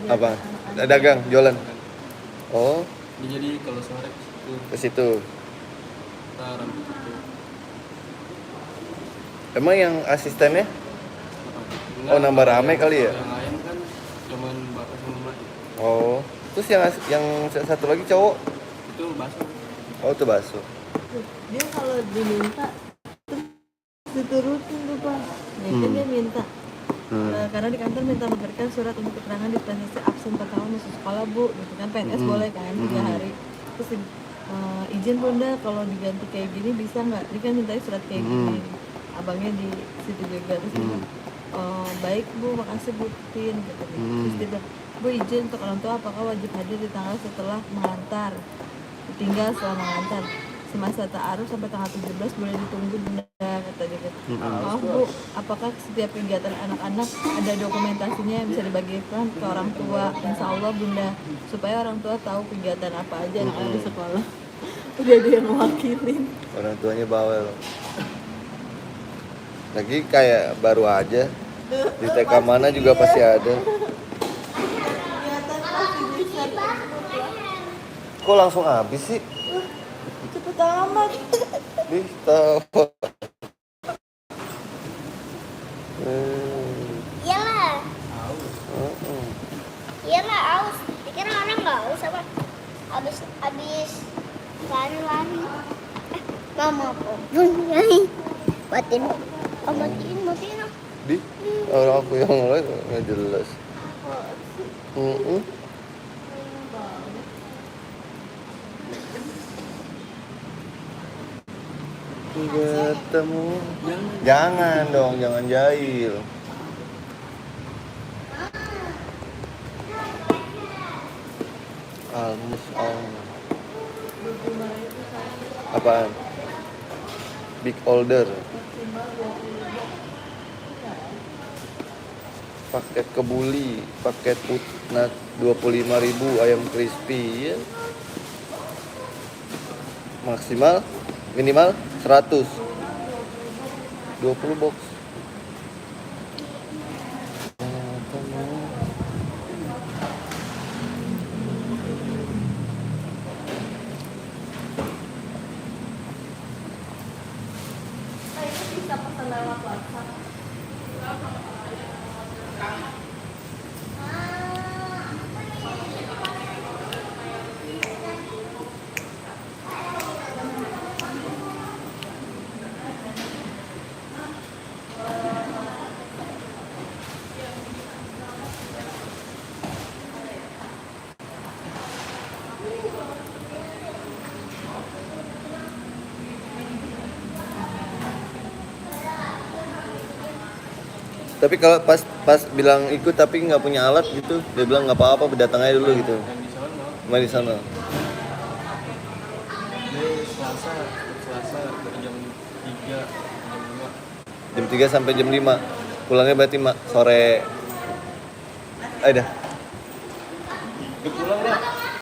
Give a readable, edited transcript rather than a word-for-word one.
Apa? Dagang, jualan. Oh, Jadi kalau sore ke situ. kita rambut itu Emang yang asistennya? Enggak, Oh, nambah kalau rame kali ya? yang lain kan cuman bapak sama mbak. Oh, terus yang satu lagi cowok? Itu bakso. Oh, itu bakso. Dia kalau diminta terus diturutin tuh Pak. Nah kan dia minta. Karena di kantor minta memberikan surat untuk keterangan dispensasi absen 4 tahun masuk sekolah Bu, gitu kan PNS boleh kan 3 hari. Terus izin Bunda kalau diganti kayak gini bisa nggak? Dia kan mintanya surat kayak gini. Abangnya di situ juga terus dia bilang, baik Bu, makasih Bu Tin gitu. Terus dia bilang, Bu izin untuk orang tua apakah wajib hadir di tanggal setelah mengantar, tinggal setelah mengantar, semasa ta'aruf sampai tanggal 17 boleh ditunggu Bunda, kata dia gitu. Maaf Bu, apakah setiap kegiatan anak-anak ada dokumentasinya yang bisa dibagikan ke orang tua? Insya Allah Bunda, supaya orang tua tahu kegiatan apa aja anak-anak di sekolah. Udah ada yang mewakilin. Orang tuanya bawel. Lagi kayak baru aja. Di TK mana juga pasti ada. Kegiatan pasti bisa. Kok langsung habis sih? Cepet amat. Tahu. Iyalah. Iyalah aus. Dikira orang nggak aus apa? Abis lari-lari. Mama apa? Matiin. Oh, matiin. Di orang aku yang lain nggak jelas. Ketemu. Jangan dong, jangan jahil. Almus. Apaan? Big Older. Paket kebuli, paket putnat 25.000 ayam crispy ya. Maksimal minimal 100. 20 box. Bisa pesan lewat WhatsApp. Tapi kalau pas bilang ikut tapi nggak punya alat gitu, dia bilang nggak apa-apa, datang aja dulu gitu. Yang di sana Main di sana. dia Selasa dari jam 3 jam 5. Jam 3 sampai jam 5. Pulangnya berarti sore. Dah. Dia pulang deh.